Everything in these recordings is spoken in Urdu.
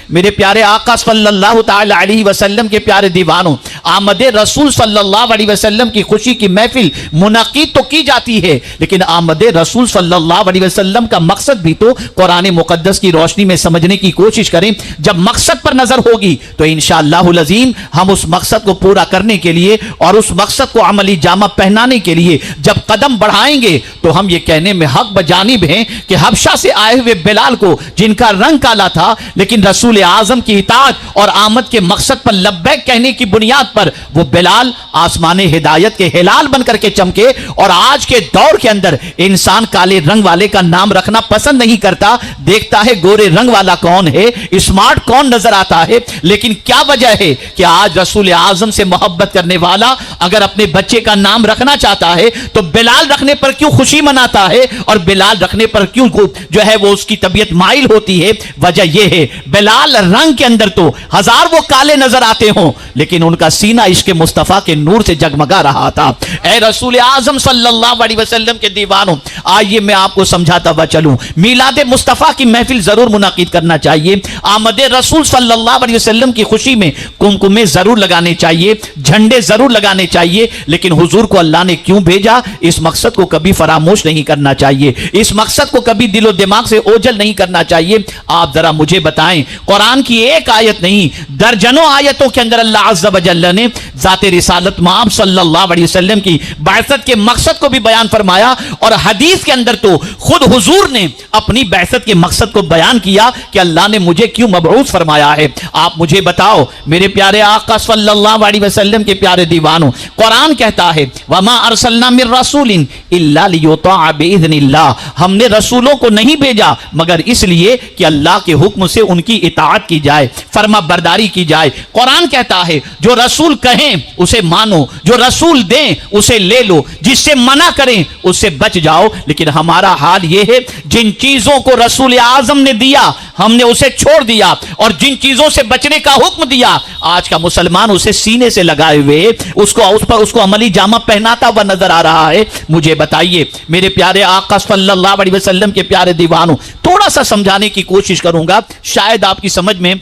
میرے پیارے آقا صلی اللہ تعالی علیہ وسلم کے پیارے دیوانوں، آمد رسول صلی اللہ علیہ وسلم کی خوشی کی محفل منعقد تو کی جاتی ہے، لیکن آمد رسول صلی اللہ علیہ وسلم کا مقصد بھی تو قرآن مقدس کی روشنی میں سمجھنے کی کوشش کریں۔ جب مقصد پر نظر ہوگی تو انشاءاللہ العظیم ہم اس مقصد کو پورا کرنے کے لیے اور اس مقصد کو عملی جامہ پہنانے کے لیے جب قدم بڑھائیں گے تو ہم یہ کہنے میں حق بجانب ہیں کہ حبشہ سے آئے ہوئے بلال کو، جن کا رنگ کالا تھا لیکن رسول اعظم کی اطاعت اور آمد کے مقصد پر لبیک کہنے کی بنیاد پر وہ بلال آسمان ہدایت کے ہلال بن کر کے چمکے۔ اور آج کے دور کے اندر انسان کالے رنگ والے کا نام رکھنا پسند نہیں کرتا، دیکھتا ہے گورے رنگ والا کون ہے، اسمارٹ کون نظر آتا ہے۔ لیکن کیا وجہ ہے کہ آج رسول اعظم سے محبت کرنے والا اگر اپنے بچے کا نام رکھنا چاہتا ہے تو بلال رکھنے پر کیوں خوشی مناتا ہے اور بلال رکھنے پر کیوں جو ہے وہ اس کی طبیعت مائل ہوتی ہے؟ وجہ یہ ہے بلال رنگ کے اندر تو ہزار وہ کالے نظر آتے ہوں لیکن ان کا سینہ عشق مصطفیٰ کے نور سے جگمگا رہا تھا۔ اے رسول اعظم صلی اللہ علیہ وسلم کے دیوانوں، آئیے میں آپ کو سمجھاتا ہوا چلوں، میلاد مصطفیٰ کی محفل ضرور منعقد کرنا چاہیے، آمد رسول صلی اللہ علیہ وسلم کی خوشی میں کمکمے ضرور لگانے چاہیے، جھنڈے ضرور لگانے چاہیے، لیکن حضور کو اللہ نے کیوں بھیجا اس مقصد کو کبھی فراموش نہیں کرنا چاہیے، اس مقصد کو کبھی دل و دماغ سے اوجھل نہیں کرنا چاہیے۔ آپ ذرا مجھے بتائیں، قرآن کی ایک آیت نہیں درجنوں آیتوں کے اندر اللہ عز و جل نے ذات رسالت مآب صلی اللہ علیہ وسلم کی بعثت کے مقصد کو بھی بیان فرمایا، اور حدیث کے اندر تو خود حضور نے اپنی بعثت کے مقصد کو بیان کیا کہ اللہ نے مجھے کیوں مبعوث فرمایا ہے۔ آپ مجھے بتاؤ میرے پیارے آقا صلی اللہ علیہ وسلم کے پیارے دیوانوں، قرآن کہتا ہے وَمَا أَرْسَلْنَا مِن رَّسُولٍ إِلَّا لِيُطَاعَ بِإِذْنِ اللَّهِ، ہم نے رسولوں کو نہیں بھیجا مگر اس لیے کہ اللہ کے حکم سے ان کی اطاعت کی جائے، فرما برداری کی جائے۔ قرآن کہتا ہے جو رسول کہیں اسے مانو، جو رسول دیں اسے لے لو، جس سے منع کریں اس سے بچ جاؤ۔ لیکن ہمارا حال یہ ہے جن چیزوں کو رسول اعظم نے دیا ہم نے اسے چھوڑ دیا، اور جن چیزوں سے بچنے کا حکم دیا آج کا مسلمان اسے سینے سے لگائے ہوئے اس کو عملی جامہ پہناتا ہوا نظر آ رہا ہے۔ مجھے بتائیے میرے پیارے آقا صلی اللہ علیہ وسلم کے پیارے دیوانوں، تھوڑا سا سمجھانے کی کوشش کروں گا، شاید آپ کی سمجھ میں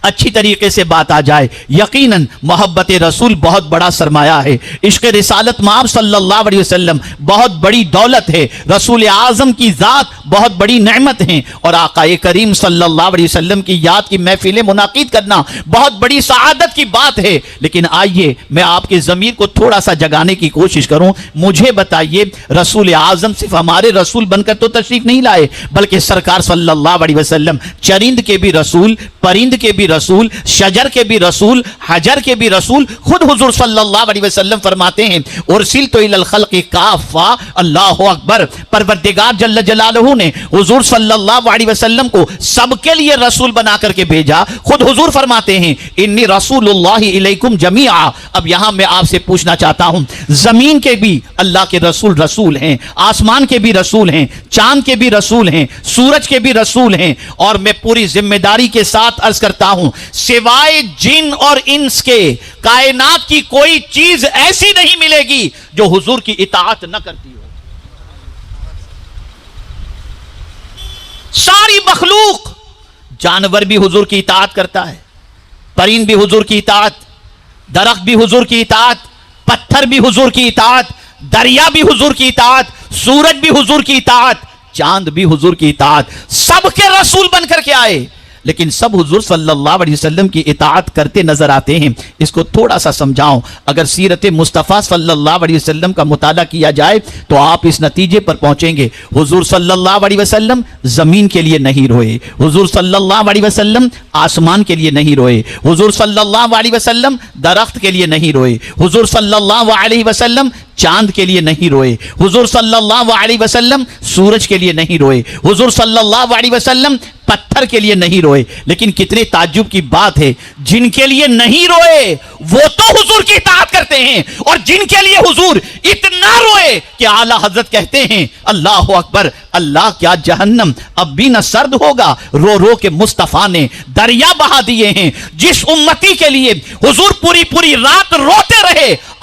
اچھی طریقے سے بات آ جائے۔ یقیناً محبت رسول بہت بڑا سرمایہ ہے، عشق رسالت مآب صلی اللہ علیہ وسلم بہت بڑی دولت ہے، رسول اعظم کی ذات بہت بڑی نعمت ہیں، اور آقا کریم صلی اللہ علیہ وسلم کی یاد کی محفلیں منعقد کرنا بہت بڑی سعادت کی بات ہے۔ لیکن آئیے میں آپ کے ضمیر کو تھوڑا سا جگانے کی کوشش کروں، مجھے بتائیے رسول اعظم صرف ہمارے رسول بن کر تو تشریف نہیں لائے بلکہ سرکار صلی اللہ علیہ وسلم چرند کے بھی رسول، پرند کے بھی رسول، شجر کے بھی رسول، حجر کے بھی رسول۔ خود حضور صلی اللہ علیہ وسلم فرماتے ہیں ارسلت الی الخلق کافہ، اللہ اکبر، پروردگار جل جلالہ نے حضور صلی اللہ علیہ وسلم کو سب کے لیے رسول بنا کر کے بھیجا۔ خود حضور فرماتے ہیں انی رسول اللہ الیکم جمیعا۔ اب یہاں میں آپ سے پوچھنا چاہتا ہوں، زمین کے بھی اللہ کے رسول رسول ہیں، آسمان کے بھی رسول ہیں، چاند کے بھی رسول ہیں، سورج کے بھی رسول ہیں، اور میں پوری ذمہ داری کے ساتھ عرض کرتا ہوں سوائے جن اور انس کے کائنات کی کوئی چیز ایسی نہیں ملے گی جو حضور کی اطاعت نہ کرتی ہو۔ ساری مخلوق، جانور بھی حضور کی اطاعت کرتا ہے، پرند بھی حضور کی اطاعت، درخت بھی حضور کی اطاعت، پتھر بھی حضور کی اطاعت، دریا بھی حضور کی اطاعت، سورج بھی حضور کی اطاعت، چاند بھی حضور کی اطاعت، سب کے رسول بن کر کے آئے لیکن سب حضور صلی اللہ علیہ وسلم کی اطاعت کرتے نظر آتے ہیں۔ اس کو تھوڑا سا سمجھاؤں، اگر سیرت مصطفیٰ صلی اللہ علیہ وسلم کا مطالعہ کیا جائے تو آپ اس نتیجے پر پہنچیں گے حضور صلی اللہ علیہ وسلم زمین کے لیے نہیں روئے، حضور صلی اللہ علیہ وسلم آسمان کے لیے نہیں روئے، حضور صلی اللہ علیہ وسلم درخت کے لیے نہیں روئے، حضور صلی اللہ علیہ وسلم چاند کے لیے نہیں روئے، حضور صلی اللہ علیہ وسلم سورج کے لیے نہیں روئے، حضور صلی اللہ علیہ وسلم پتھر کے لیے نہیں روئے۔ لیکن کتنے تعجب کی بات ہے، جن کے لیے نہیں روئے وہ تو حضور کی اطاعت کرتے ہیں، اور جن کے لیے حضور اتنا روئے کہ اعلیٰ حضرت کہتے ہیں اللہ اکبر، اللہ کیا جہنم اب بھی نہ سرد ہوگا، رو رو کے مصطفیٰ نے دریا بہا دیے ہیں۔ جس امتی کے لیے حضور پوری رات روتے رہے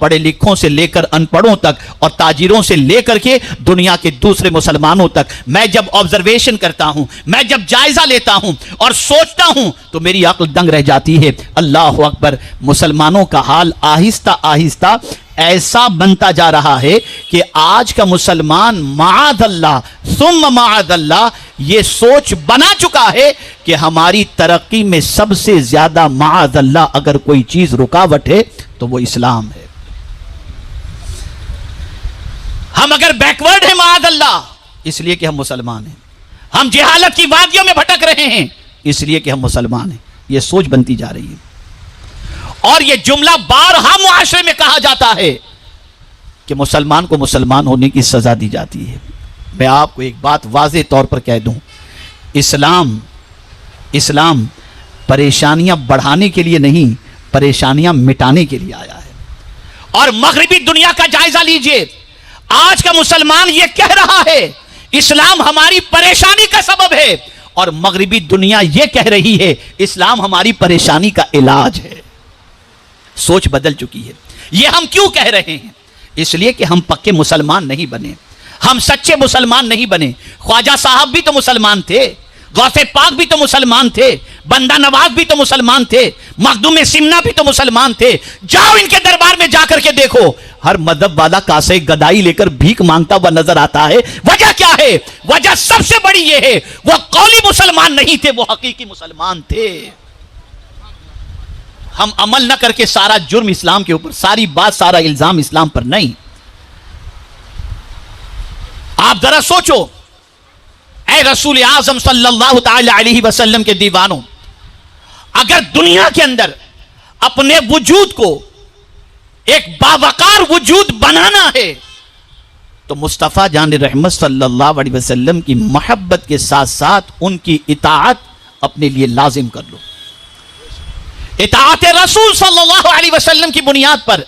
پڑھے لکھوں سے لے کر ان پڑھوں تک اور تاجروں سے لے کر کے دنیا کے دوسرے مسلمانوں تک میں جب آبزرویشن کرتا ہوں، میں جب جائزہ لیتا ہوں اور سوچتا ہوں تو میری عقل دنگ رہ جاتی ہے۔ اللہ اکبر، مسلمانوں کا حال آہستہ آہستہ ایسا بنتا جا رہا ہے کہ آج کا مسلمان معاذ اللہ ثم معاذ اللہ یہ سوچ بنا چکا ہے کہ ہماری ترقی میں سب سے زیادہ معاذ اللہ اگر کوئی چیز رکاوٹ ہے تو وہ اسلام ہے۔ ہم اگر بیکورڈ ہیں معاذ اللہ اس لیے کہ ہم مسلمان ہیں، ہم جہالت کی وادیوں میں بھٹک رہے ہیں اس لیے کہ ہم مسلمان ہیں، یہ سوچ بنتی جا رہی ہے۔ اور یہ جملہ بارہا معاشرے میں کہا جاتا ہے کہ مسلمان کو مسلمان ہونے کی سزا دی جاتی ہے۔ میں آپ کو ایک بات واضح طور پر کہہ دوں، اسلام پریشانیاں بڑھانے کے لیے نہیں، پریشانیاں مٹانے کے لیے آیا ہے۔ اور مغربی دنیا کا جائزہ لیجئے، آج کا مسلمان یہ کہہ رہا ہے اسلام ہماری پریشانی کا سبب ہے، اور مغربی دنیا یہ کہہ رہی ہے اسلام ہماری پریشانی کا علاج ہے۔ سوچ بدل چکی ہے۔ یہ ہم کیوں کہہ رہے ہیں؟ اس لیے کہ ہم پکے مسلمان نہیں بنے، ہم سچے مسلمان نہیں بنے۔ خواجہ صاحب بھی تو مسلمان تھے، غوث پاک بھی تو مسلمان تھے، بندہ نواز بھی تو مسلمان تھے، مخدوم سمنا بھی تو مسلمان تھے۔ جاؤ ان کے دربار میں جا کر کے دیکھو، ہر مذہب والا کاسے گدائی لے کر بھیک مانگتا ہوا نظر آتا ہے۔ وجہ کیا ہے؟ وجہ سب سے بڑی یہ ہے وہ قولی مسلمان نہیں تھے، وہ حقیقی مسلمان تھے۔ ہم عمل نہ کر کے سارا جرم اسلام کے اوپر، ساری بات، سارا الزام اسلام پر نہیں۔ آپ ذرا سوچو، اے رسول اعظم صلی اللہ تعالی علیہ وسلم کے دیوانوں، اگر دنیا کے اندر اپنے وجود کو ایک باوقار وجود بنانا ہے تو مصطفیٰ جان رحمت صلی اللہ علیہ وسلم کی محبت کے ساتھ ساتھ ان کی اطاعت اپنے لیے لازم کر لو۔ اطاعت رسول صلی اللہ علیہ وسلم کی بنیاد پر،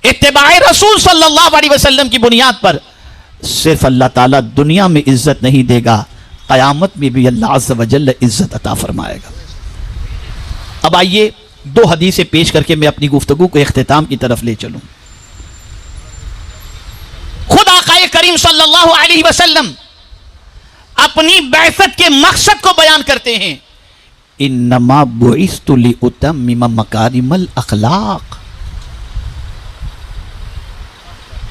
اتباع رسول صلی اللہ علیہ وسلم کی بنیاد پر صرف اللہ تعالیٰ دنیا میں عزت نہیں دے گا، قیامت میں بھی اللہ عز و جل عزت عطا فرمائے گا۔ اب آئیے دو حدیثیں پیش کر کے میں اپنی گفتگو کو اختتام کی طرف لے چلوں۔ خود آقا کریم صلی اللہ علیہ وسلم اپنی بعثت کے مقصد کو بیان کرتے ہیں، انما بعثت لأتمم مکارم الاخلاق،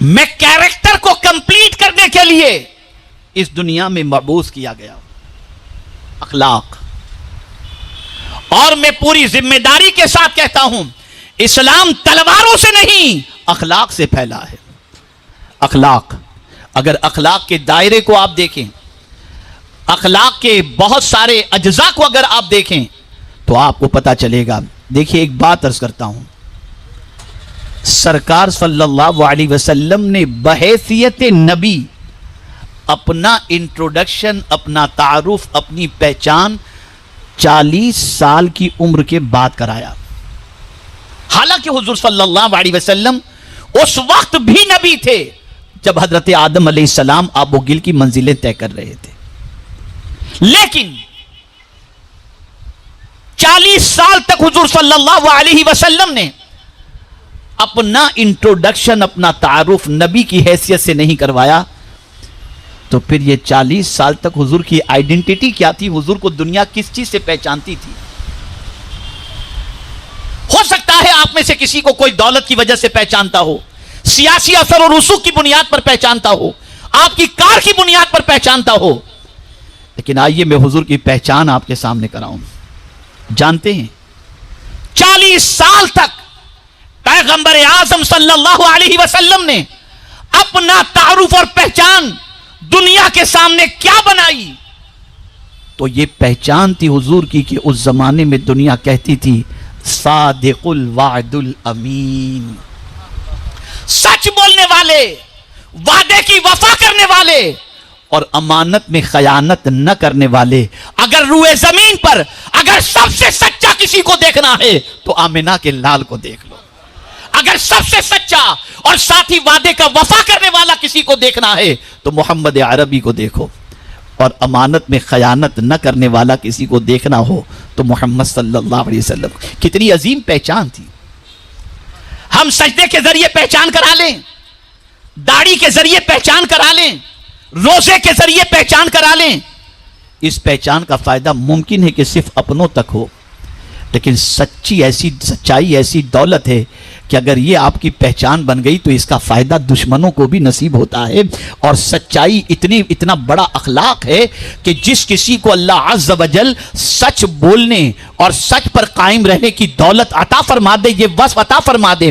میں کیریکٹر کو کمپلیٹ کرنے کے لیے اس دنیا میں مبعوث کیا گیا، اخلاق۔ اور میں پوری ذمہ داری کے ساتھ کہتا ہوں اسلام تلواروں سے نہیں اخلاق سے پھیلا ہے۔ اخلاق، اگر اخلاق کے دائرے کو آپ دیکھیں، اخلاق کے بہت سارے اجزاء کو اگر آپ دیکھیں تو آپ کو پتا چلے گا۔ دیکھیے ایک بات عرض کرتا ہوں، سرکار صلی اللہ علیہ وسلم نے بحیثیت نبی اپنا انٹروڈکشن، اپنا تعارف، اپنی پہچان 40 سال کی عمر کے بعد کرایا۔ حالانکہ حضور صلی اللہ علیہ وسلم اس وقت بھی نبی تھے جب حضرت آدم علیہ السلام آب و گل کی منزلیں طے کر رہے تھے، لیکن 40 سال تک حضور صلی اللہ علیہ وسلم نے اپنا انٹروڈکشن، اپنا تعارف نبی کی حیثیت سے نہیں کروایا، تو پھر یہ 40 سال تک حضور کی آئیڈینٹی کیا تھی؟ حضور کو دنیا کس چیز سے پہچانتی تھی؟ ہو سکتا ہے آپ میں سے کسی کو کوئی دولت کی وجہ سے پہچانتا ہو، سیاسی اثر و رسوخ کی بنیاد پر پہچانتا ہو، آپ کی کار کی بنیاد پر پہچانتا ہو، لیکن آئیے میں حضور کی پہچان آپ کے سامنے کراؤں۔ جانتے ہیں 40 سال تک پیغمبر اعظم صلی اللہ علیہ وسلم نے اپنا تعارف اور پہچان دنیا کے سامنے کیا بنائی؟ تو یہ پہچان تھی حضور کی کہ اس زمانے میں دنیا کہتی تھی صادق الوعد الامین، سچ بولنے والے، وعدے کی وفا کرنے والے اور امانت میں خیانت نہ کرنے والے۔ اگر روئے زمین پر اگر سب سے سچا کسی کو دیکھنا ہے تو آمنہ کے لال کو دیکھ لو، اگر سب سے سچا اور ساتھ ہی وعدے کا وفا کرنے والا کسی کو دیکھنا ہے تو محمد عربی کو دیکھو، اور امانت میں خیانت نہ کرنے والا کسی کو دیکھنا ہو تو محمد صلی اللہ علیہ وسلم۔ کتنی عظیم پہچان تھی۔ ہم سجدے کے ذریعے پہچان کرا لیں، داڑھی کے ذریعے پہچان کرا لیں، روزے کے ذریعے پہچان کرا لیں، اس پہچان کا فائدہ ممکن ہے کہ صرف اپنوں تک ہو، لیکن سچائی ایسی دولت ہے کہ اگر یہ آپ کی پہچان بن گئی تو اس کا فائدہ دشمنوں کو بھی نصیب ہوتا ہے۔ اور سچائی اتنا بڑا اخلاق ہے کہ جس کسی کو اللہ عز و جل سچ بولنے اور سچ پر قائم رہنے کی دولت عطا فرما دے، یہ وصف عطا فرما دے،